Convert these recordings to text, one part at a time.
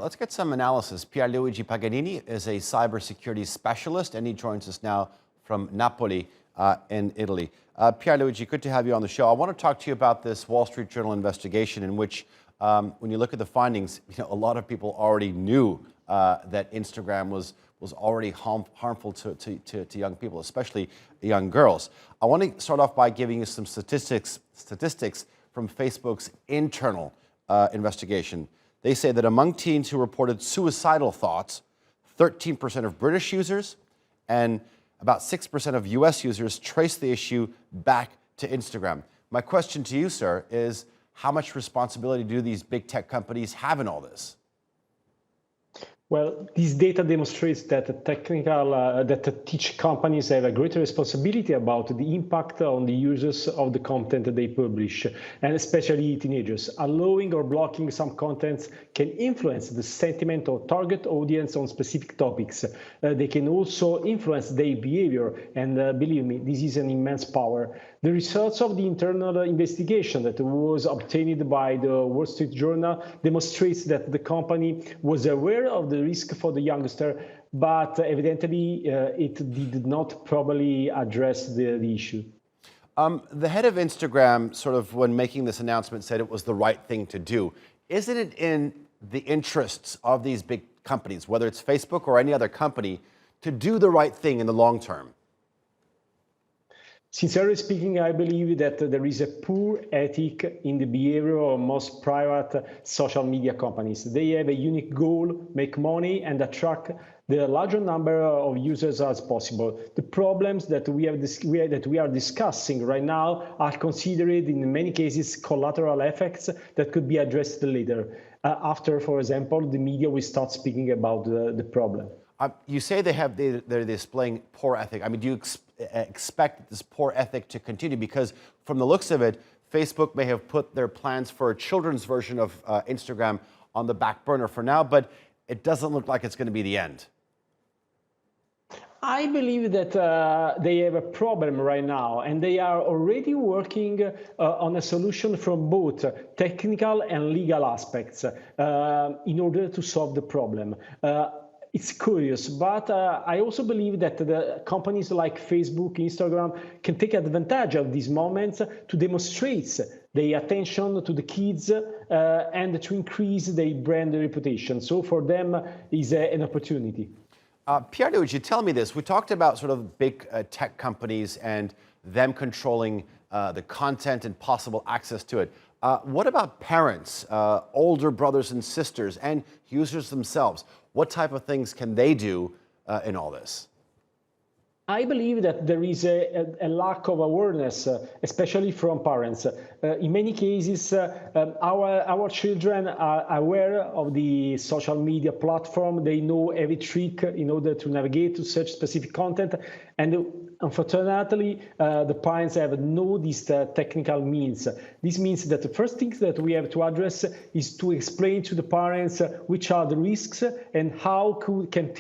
Let's get some analysis. Pierluigi Paganini is a cybersecurity specialist, and he joins us now from Napoli in Italy. Pierluigi, good to have you on the show. I want to talk to you about this Wall Street Journal investigation in which, when you look at the findings, a lot of people already knew that Instagram was already harmful to young people, especially young girls. I want to start off by giving you some statistics from Facebook's internal investigation. They say that among teens who reported suicidal thoughts, 13% of British users and about 6% of US users traced the issue back to Instagram. My question to you, sir, is how much responsibility do these big tech companies have in all this? Well, this data demonstrates that tech companies have a greater responsibility about the impact on the users of the content they publish, and especially teenagers. Allowing or blocking some contents can influence the sentiment of target audience on specific topics. They can also influence their behavior, and believe me, this is an immense power. The results of the internal investigation that was obtained by the Wall Street Journal demonstrates that the company was aware of the risk for the youngster, but evidently it did not properly address the issue. The head of Instagram, sort of when making this announcement, said it was the right thing to do. Isn't it in the interests of these big companies, whether it's Facebook or any other company, to do the right thing in the long term? Sincerely speaking, I believe that there is a poor ethic in the behavior of most private social media companies. They have a unique goal: make money and attract the larger number of users as possible. The problems that we are discussing right now are considered in many cases collateral effects that could be addressed later, after, for example, the media will start speaking about the problem. You say they're displaying poor ethic. I mean, do you expect this poor ethic to continue? Because from the looks of it, Facebook may have put their plans for a children's version of Instagram on the back burner for now, but it doesn't look like it's going to be the end. I believe that they have a problem right now, and they are already working on a solution from both technical and legal aspects in order to solve the problem. It's curious, but I also believe that the companies like Facebook, Instagram can take advantage of these moments to demonstrate their attention to the kids and to increase their brand reputation. So for them is an opportunity. Pierluigi, tell me this. We talked about sort of big tech companies and them controlling the content and possible access to it. What about parents, older brothers and sisters, and users themselves? What type of things can they do in all this? I believe that there is a lack of awareness, especially from parents. In many cases, our children are aware of the social media platform. They know every trick in order to navigate to such specific content. And unfortunately, the parents have no these technical means. This means that the first thing that we have to address is to explain to the parents which are the risks and how can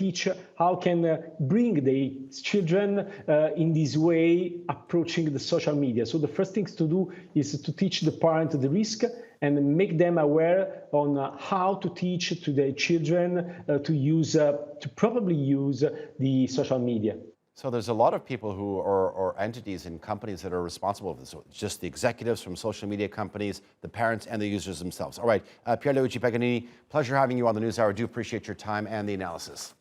bring the children in this way approaching the social media. So the first thing to do is to teach the parent the risk and make them aware on how to teach to their children to probably use the social media. So there's a lot of people who or entities and companies that are responsible for this. So it's just the executives from social media companies, the parents, and the users themselves. All right, Pierluigi Paganini, pleasure having you on the NewsHour. I do appreciate your time and the analysis.